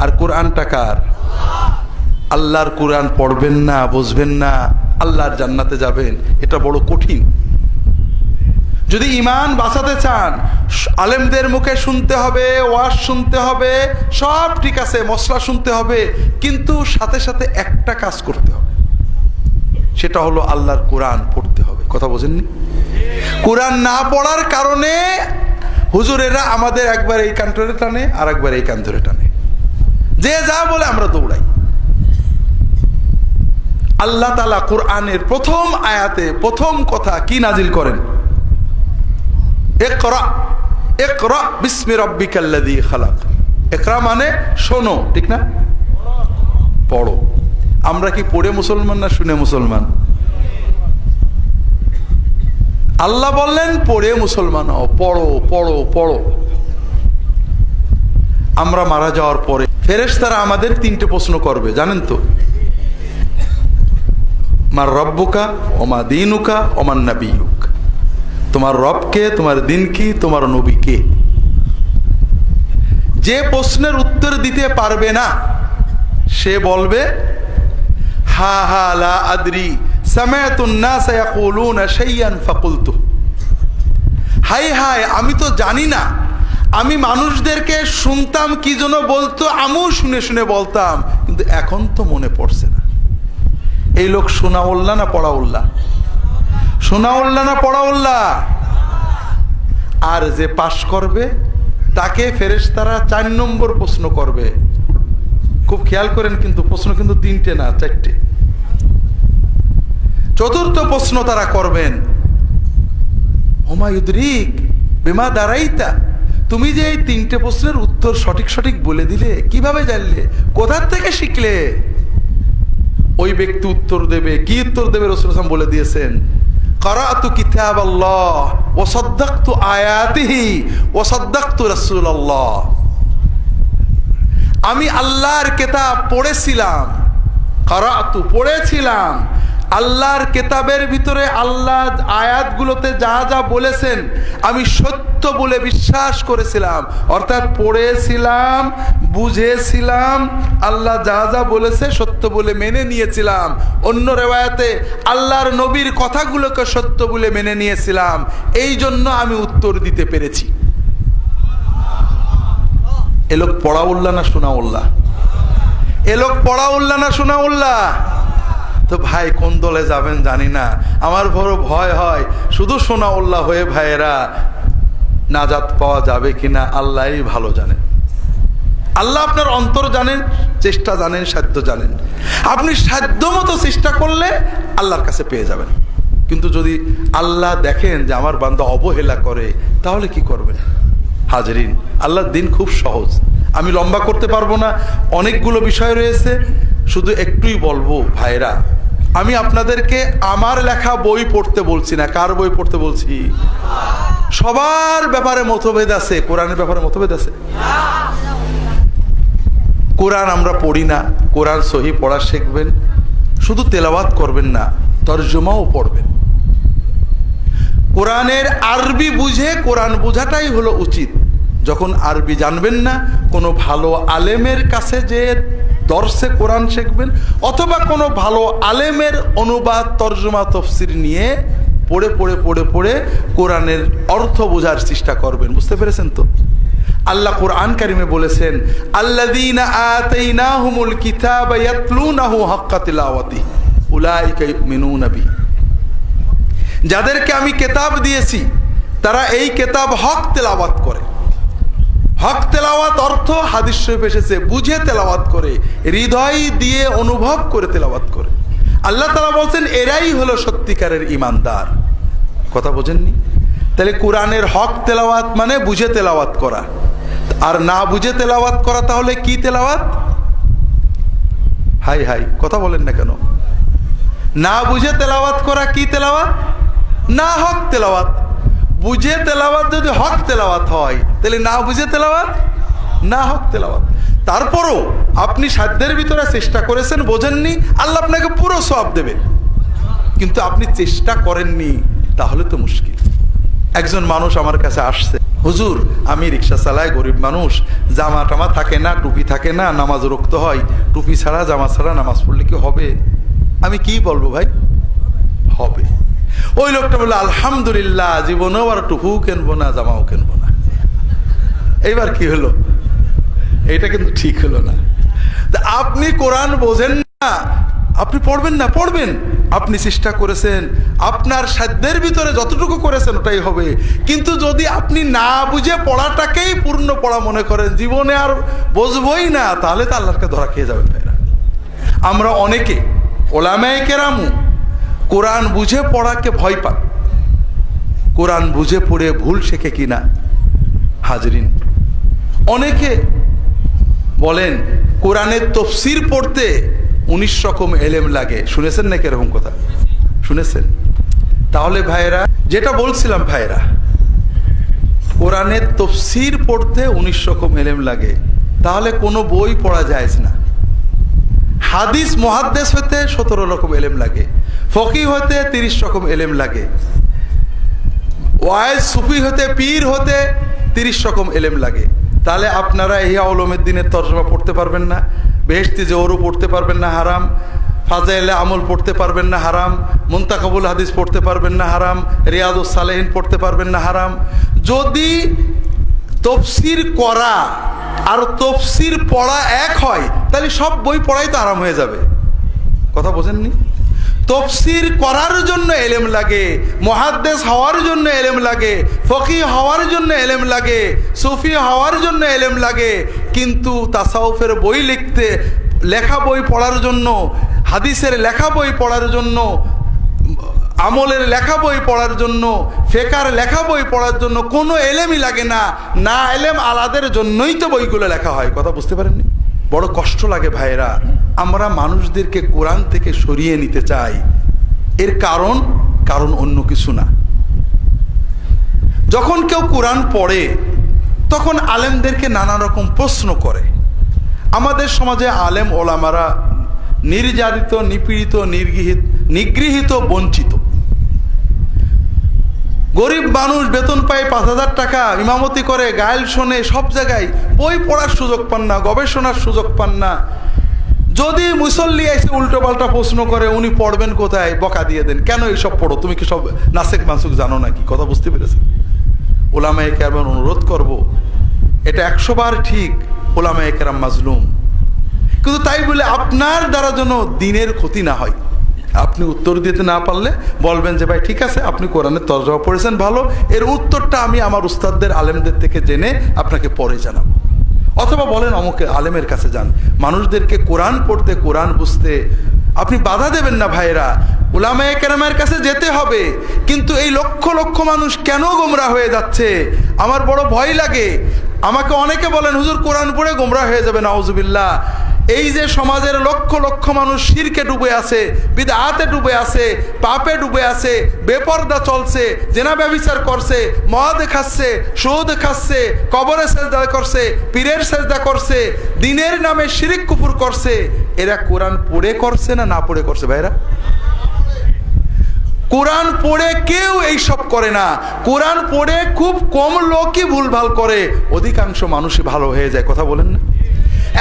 আর কোরআনটা কার? আল্লাহর কোরআন পড়বেন না, বুঝবেন না, আল্লাহর জান্নাতে যাবেন, এটা বড় কঠিন। যদি ঈমান বাঁচাতে চান, আলেমদের মুখে শুনতে হবে, ওয়াজ শুনতে হবে, সব ঠিক আছে, মশলা শুনতে হবে, কিন্তু সাথে সাথে একটা কাজ করতে হবে, সেটা হলো আল্লাহর কোরআন পড়তে হবে। কথা বোঝেননি? কোরআন না পড়ার কারণে হুজুরেরা আমাদের একবার এই কান ধরে টানে, আর একবার এই কান ধরে টানে, যে যা বলে আমরা দৌড়াই। আল্লাহ তাআলা কোরআনের প্রথম আয়াতে প্রথম কথা কি নাজিল করেন? ইকরা ইকরা বিসমি রাব্বিকাল্লাযী খালাক। ইকরা মানে শোনো, ঠিক না? পড়ো। আমরা কি পড়ে মুসলমান না শুনে মুসলমান? আল্লাহ বললেন পড়ে মুসলমান হও, পড়ো পড়ো পড়ো। আমরা মারা যাওয়ার পরে ফেরেশতারা আমাদের তিনটে প্রশ্ন করবে, জানেন তো? মার রব্বুকা ওমা দীনুকা ওমান নাবিয়ুক। তোমার রব কে, তোমার দিন কি, তোমার নবী কে? যে প্রশ্নের উত্তর দিতে পারবে না সে বলবে হা হা লা আদরি সামাতুন নাস ইয়াকুলুনা শাইয়ান ফাকুলতু। হাই হাই, আমি তো জানি না, আমি মানুষদেরকে শুনতাম কি জন্য বলতো, আমিও শুনে শুনে বলতাম, কিন্তু এখন তো মনে পড়ছে না। এই লোক শোনাউল্লাহ না পড়াউল্লাহ? শোনাউল্লাহ না পড়াউল্লাহ? আর যে পাশ করবে তাকে ফেরেশতারা 4 নম্বর প্রশ্ন করবে। খুব খেয়াল করেন, কিন্তু প্রশ্ন কিন্তু 3টে না 4টে। চতুর্থ প্রশ্ন তারা করবেন, ওমা ইউদরিক বিমা দারাইতা। তুমি যে এই 3টে প্রশ্নের উত্তর সঠিক সঠিক বলে দিলে, কিভাবে জানলে, কোথা থেকে শিখলে? ওই ব্যক্তি উত্তর দেবে, কি উত্তর দেবে? রাসূল সাল্লাল্লাহু আলাইহি ওয়াসাল্লাম বলে দিয়েছেন, ক্বারাআতু কিতাবাল্লাহ ওয়া সাদ্দাকতু আয়াতিহি ওয়া সাদ্দাকতু রাসূলাল্লাহ। আমি আল্লাহর কিতাব পড়েছিলাম, ক্বারাআতু পড়েছিলাম, আল্লাহর কিতাবের ভিতরে আল্লাহ আয়াতগুলোতে যা যা বলেছেন আমি সত্য বলে বিশ্বাস করেছিলাম, অর্থাৎ পড়েছিলাম, বুঝেছিলাম, আল্লাহ যা যা বলেছে সত্য বলে মেনে নিয়েছিলাম। অন্য রিওয়ায়াতে আল্লাহর নবীর কথাগুলোকে সত্য বলে মেনে নিয়েছিলাম, এই জন্য আমি উত্তর দিতে পেরেছি। এ লোক পড়াউল্লাহ না শোনাউল্লাহ? এ লোক পড়াউল্লাহ না শোনাউল্লাহ? তো ভাই কোন দলে যাবেন জানি না, আমার বড় ভয় হয়। শুধু শোনাউল্লাহ হয়ে ভাইয়েরা নাজাত পাওয়া যাবে কিনা আল্লাহই ভালো জানেন। আল্লাহ আপনার অন্তর জানেন, চেষ্টা জানেন, সাধ্য জানেন। আপনি সাধ্য মতো চেষ্টা করলে আল্লাহর কাছে পেয়ে যাবেন। কিন্তু যদি আল্লাহ দেখেন যে আমার বান্দা অবহেলা করে, তাহলে কি করবেন? হাজরিন, আল্লাহর দিন খুব সহজ। আমি লম্বা করতে পারবো না, অনেকগুলো বিষয় রয়েছে, শুধু একটুই বলবো ভাইরা, আমি আপনাদেরকে আমার লেখা বই পড়তে বলছি না। কার বই পড়তে বলছি? সবার ব্যাপারে মতভেদ আছে, কোরআনের ব্যাপারে মতভেদ আছে। কোরআন আমরা পড়ি না, কোরআন সহি পড়া শিখবেন, শুধু তেলাওয়াত করবেন না, তরজমাও পড়বেন। কোরআনের আরবি বুঝে কোরআন বোঝাটাই হলো উচিত। যখন আরবি জানবেন না, কোনো ভালো আলেমের কাছে যে দর্শে কোরআন শিখবেন, অথবা কোনো ভালো আলেমের অনুবাদ, তরজমা, তফসির নিয়ে পড়ে পড়ে পড়ে পড়ে কোরআনের অর্থ বোঝার চেষ্টা করবেন। বুঝতে পেরেছেন তো? আল্লাহ কোরআন কারিমে বলেছেন, আল্লাযীনা আতাইনাহুমুল কিতাবা ইয়াতলুনাহু হাক্কা তিলাওয়াতিহি উলাইকা ইউমিনুনা বিহি। যাদেরকে আমি কিতাব দিয়েছি তারা এই কিতাব হক তেলাওয়াত করে। হক তেলাওয়াত অর্থ হাদিস শরীফে এসেছে, বুঝে তেলাওয়াত করে, হৃদয় দিয়ে অনুভব করে তেলাওয়াত করে। আল্লাহ তাআলা বলছেন এরাই হলো সত্যিকারের ঈমানদার। কথা বোঝেননি? তাহলে কোরআনের হক তেলাওয়াত মানে বুঝে তেলাওয়াত করা, আর না বুঝে তেলাওয়াত করা তাহলে কি তেলাওয়াত? হাই হাই, কথা বলেন না কেন? না বুঝে তেলাওয়াত করা কি তেলাওয়াত? না হক তেলাওয়াত। বুঝে তেলাওয়াত যদি হক তেলাওয়াত হয়, তাহলে না বুঝে তেলাওয়াত না হক তেলাওয়াত। তারপরও আপনি সাধ্যের ভিতরে চেষ্টা করেছেন, বোঝেননি, আল্লাহ আপনাকে পুরো সওয়াব দেবে। কিন্তু আপনি চেষ্টা করেননি, তাহলে তো মুশকিল। একজন মানুষ আমার কাছে আসছে, হুজুর আমি রিক্সা চালাই, গরিব মানুষ, জামা টামা থাকে না, টুপি থাকে না, নামাজ রুখতে হয়, টুপি ছাড়া জামা ছাড়া নামাজ পড়লে কি হবে? আমি কি বলবো ভাই? হবে। ওই লোকটা বললো আলহামদুলিল্লাহ, জীবনেও আর টুপিও কিনবো না, জামাও কিনবো না। এইবার কি হলো? এটা কিন্তু ঠিক হলো না। আপনি কোরআন বোঝেন না, আপনি পড়বেন না, পড়বেন, আপনি চেষ্টা করেছেন, আপনার সাধ্যের ভিতরে যতটুকু করেছেন ওটাই হবে। কিন্তু যদি আপনি না বুঝে পড়াটাকেই পূর্ণ পড়া মনে করেন, জীবনে আর বুঝবই না, তাহলে তো আল্লাহকে ধরা খেয়ে যাবেন ভাইরা। আমরা অনেকে ওলামায়ে কেরামু কোরআন বুঝে পড়াকে ভয় পান, কোরআন বুঝে পড়ে ভুল শেখে কিনা হাজরিন। অনেকে বলেন কোরআনের তফসির পড়তে 19 রকম এলেম লাগে। শুনেছেন নাকি এরকম কথা? শুনেছেন? তাহলে ভাইরা যেটা বলছিলাম, ভাইরা কোরআনের তফসির পড়তে 19 রকম এলেম লাগে, তাহলে কোনো বই পড়া যায় না। হাদিস মুহাদ্দিস হতে 17 রকম এলেম লাগে, ফকিহ হতে 30 রকম এলেম লাগে, ওয়াইজ সুফি হতে পীর হতে 30 রকম এলেম লাগে। তাহলে আপনারা ইহয়া উলুমুদ্দিনের তরজমা পড়তে পারবেন না, বেহেশতি জওহরও পড়তে পারবেন না, হারাম। ফাজাইলে আমল পড়তে পারবেন না, হারাম। মুনতাকাবুল হাদিস পড়তে পারবেন না, হারাম। রিয়াদুস সালেহিন পড়তে পারবেন না, হারাম। যদি তফসির করা আর তফসির পড়া এক হয়, তাহলে সব বই পড়াই তো আরাম হয়ে যাবে। কথা বোঝেননি? তফসির করার জন্য এলেম লাগে, মুহাদ্দিস হওয়ার জন্য এলেম লাগে, ফকিহ হওয়ার জন্য এলেম লাগে, সুফি হওয়ার জন্য এলেম লাগে। কিন্তু তাসাউফের বই লিখতে, লেখা বই পড়ার জন্য, হাদিসের লেখা বই পড়ার জন্য, আমলের লেখা বই পড়ার জন্য, ফেকার লেখা বই পড়ার জন্য কোনো এলেমই লাগে না। না এলেম আলাদের জন্যই তো বইগুলো লেখা হয়। কথা বুঝতে পারেননি? বড় কষ্ট লাগে ভাইরা, আমরা মানুষদেরকে কোরআন থেকে সরিয়ে নিতে চাই। এর কারণ অন্য কিছু না। যখন কেউ কোরআন পড়ে তখন আলেমদেরকে নানা রকম প্রশ্ন করে। আমাদের সমাজে আলেম ওলামারা নির্যাতিত, নিপীড়িত, নিগৃহীত, বঞ্চিত। গরিব মানুষ বেতন পায় 5,000 টাকা, ইমামতি করে, গায়েল শোনে, সব জায়গায় বই পড়ার সুযোগ পান না, গবেষণার সুযোগ পান না। যদি মুসল্লি এসে উল্টো পাল্টা প্রশ্ন করে, উনি পড়বেন কোথায়? বকা দিয়ে দেন, কেন এইসব পড়ো, তুমি কি সব নাসেক মানসুক জানো নাকি? কথা বুঝতে পেরেছেন? ওলামায়ে কেরাম অনুরোধ করব, এটা 100 বার ঠিক, ওলামায়ে কেরাম মাজলুম, কিন্তু তাই বলে আপনার দ্বারা যেন দিনের ক্ষতি না হয়। আপনি উত্তর দিতে না পারলে বলবেন যে ভাই ঠিক আছে, আপনি কোরআনের তরজমা পড়েছেন ভালো, এর উত্তরটা আমি আমার উস্তাদদের আলেমদের থেকে জেনে আপনাকে পরে জানাবো। অথবা বলেন অমুক আলেমের কাছে যান। মানুষদেরকে কোরআন পড়তে, কোরআন বুঝতে আপনি বাধা দেবেন না ভাইরা। উলামায়ে কেরামের কাছে যেতে হবে, কিন্তু এই লক্ষ লক্ষ মানুষ কেন গোমরা হয়ে যাচ্ছে? আমার বড় ভয় লাগে। আমাকে অনেকে বলেন হুজুর কোরআন পড়ে গোমরা হয়ে যাবে, নাউজুবিল্লাহ। এই যে সমাজের লক্ষ লক্ষ মানুষ শিরকে ডুবে আছে, বিদআতে ডুবে আছে, পাপে ডুবে আছে, বেপরদা চলছে, জেনা ব্যভিচার করছে, মদ খাচ্ছে, সুদ খাচ্ছে, কবরে সেজদা করছে, পীরের সেজদা করছে, দ্বীনের নামে শিরিক কুফর করছে। এরা কোরআন পড়ে করছে না না পড়ে করছে? ভাইরা, কোরআন পড়ে কেউ এইসব করে না। কোরআন পড়ে খুব কম লোকই ভুলভাল করে, অধিকাংশ মানুষই ভালো হয়ে যায়। কথা বলেন না?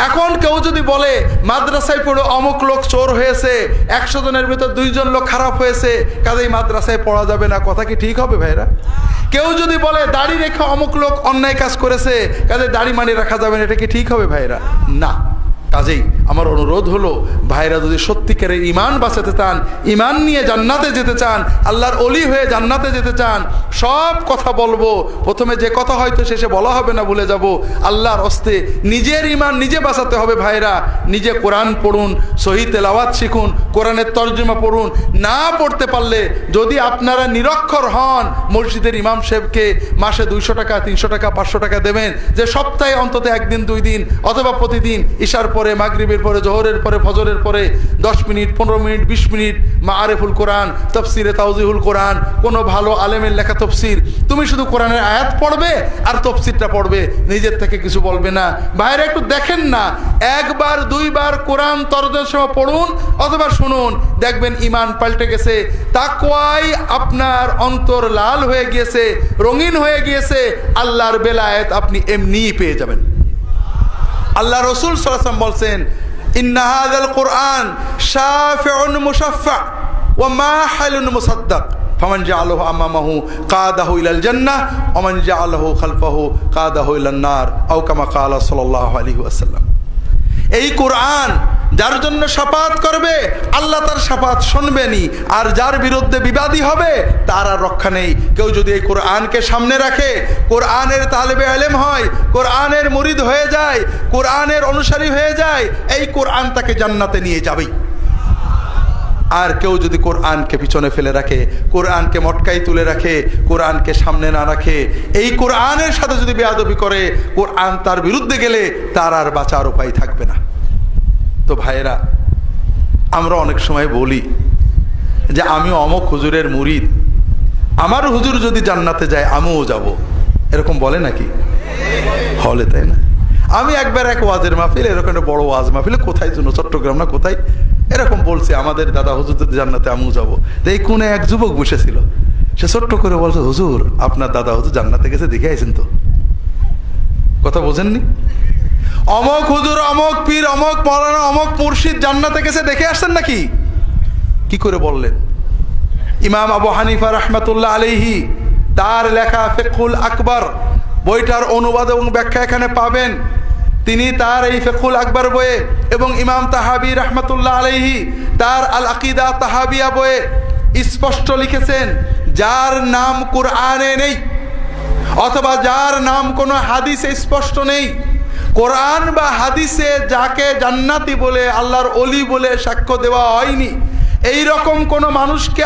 এখন কেউ যদি বলে মাদ্রাসায় পড়ে অমুক লোক চোর হয়েছে, 100 জনের ভিতর 2 জন লোক খারাপ হয়েছে, কাজেই মাদ্রাসায় পড়া যাবে না, কথা কি ঠিক হবে ভাইরা? কেউ যদি বলে দাড়ি রেখে অমুক লোক অন্যায় কাজ করেছে, কাজে দাড়ি মানি রাখা যাবে না, এটা কি ঠিক হবে ভাইরা? না। কাজেই আমার অনুরোধ হলো, ভাইরা যদি সত্যিকারের ঈমান বাঁচাতে চান, ঈমান নিয়ে জান্নাতে যেতে চান, আল্লাহর ওলি হয়ে জান্নাতে যেতে চান, সব কথা বলবো। প্রথমে যে কথা হয়তো শেষে বলা হবে না, ভুলে যাব। আল্লাহর হস্তে নিজের ঈমান নিজে বাঁচাতে হবে ভাইরা। নিজে কোরআন পড়ুন, সহি তেলাওয়াত শিখুন, কোরআনের তরজমা পড়ুন। না পড়তে পারলে যদি আপনারা নিরক্ষর হন, মসজিদের ইমাম সাহেবকে মাসে 200 টাকা, 300 টাকা, 500 টাকা দেবেন, যে সপ্তাহে অন্তত 1 দিন 2 দিন অথবা প্রতিদিন ইশার পরে, মাগরিবের পরে, জোহরের পরে, ফজরের পরে 10 মিনিট, 15 মিনিট, 20 মিনিট মাআরিফুল কোরআন, তাফসিরে তাওজিহুল কোরআন, কোনো ভালো আলেমের লেখা তফসির, তুমি শুধু কোরআনের আয়াত পড়বে আর তফসিরটা পড়বে, নিজের থেকে কিছু বলবে না। বাইরে একটু দেখেন না, একবার দুইবার কোরআন তর্জমা পড়ুন অথবা শুনুন, দেখবেন ঈমান পাল্টে গেছে, তাকওয়ায় আপনার অন্তর লাল হয়ে গিয়েছে, রঙিন হয়ে গিয়েছে, আল্লাহর বেলায়েত আপনি এমনিই পেয়ে যাবেন। আল্লাহ রাসূল সাল্লাল্লাহু আলাইহি ওয়াসাল্লাম বলছেন, ইন্না হাযাল কুরআন শাফিউন মুশাফফা ওয়া মাহিলুন মুসাদ্দাক ফামান জাআলাহু আমামাহু কাদাহু ইলাল জান্নাহ ওয়া মান জাআলাহু খালফাহু কাদাহু ইলান নার আও কামা ক্বালা সাল্লাল্লাহু আলাইহি ওয়াসাল্লাম। এই কোরআন যার জন্য শাফাত করবে আল্লাহ তার শাফাত শুনবেনই, আর যার বিরুদ্ধে বিবাদী হবে তার আর রক্ষা নেই। কেউ যদি এই কোরআনকে সামনে রাখে, কোরআনের তালেবে ইলম হয়, কোরআনের মুরিদ হয়ে যায়, কোরআনের অনুসারী হয়ে যায়, এই কোরআন তাকে জান্নাতে নিয়ে যাবেই। আর কেউ যদি কোরআনকে পিছনে ফেলে রাখে, কোরআনকে মটকাই তুলে রাখে, কোরআনকে সামনে না রাখে, এই কোরআনের সাথে যদি বেয়াদবি করে, কোরআন তার বিরুদ্ধে গেলে তার আর বাঁচার উপায় থাকবে না। তো ভাইয়েরা, আমরা অনেক সময় বলি যে আমি অমুক হুজুরের মুরিদ, আমার হুজুর যদি জান্নাতে যায় আমিও যাব, এরকম বলে নাকি? হলে, তাই না? আমি একবার এক ওয়াজের মাহফিল, এরকম একটা বড় ওয়াজ মাহফিলে, কোথায় জন্য চট্টগ্রাম না কোথায়, এরকম বলছে আমাদের দাদা হুজুর যদি জান্নাতে আমিও যাবো। এই কোণে এক যুবক বসেছিল, সে ছোট্ট করে বলছে, হুজুর আপনার দাদা হুজুর জান্নাতে গেছে, দেখে আইছেন তো? কথা বোঝেননি? অমক হুজুর, অমক পীর, অমক মৌলানা, অমক মুর্শিদ জান্নাতে গেছে, দেখে আসছেন নাকি? কি করে বললেন? ইমাম আবু হানিফা রাহমাতুল্লাহ আলাইহি তার লেখা ফিকহুল আকবর বইটার অনুবাদ এবং ব্যাখ্যা এখানে পাবেন। তিনি তার এই ফিকহুল আকবর বইয়ে এবং ইমাম তাহাবি রাহমাতুল্লাহ আলাইহি তার আল আকিদা তাহাবিয়া বইয়ে স্পষ্ট লিখেছেন, যার নাম কোরআনে নেই অথবা যার নাম কোনো হাদিসে স্পষ্ট নেই, কোরআন বা হাদিসে যাকে জান্নাতি বলে, আল্লাহর ওলি বলে সাক্ষ্য দেওয়া হয়নি, এই রকম কোনো মানুষকে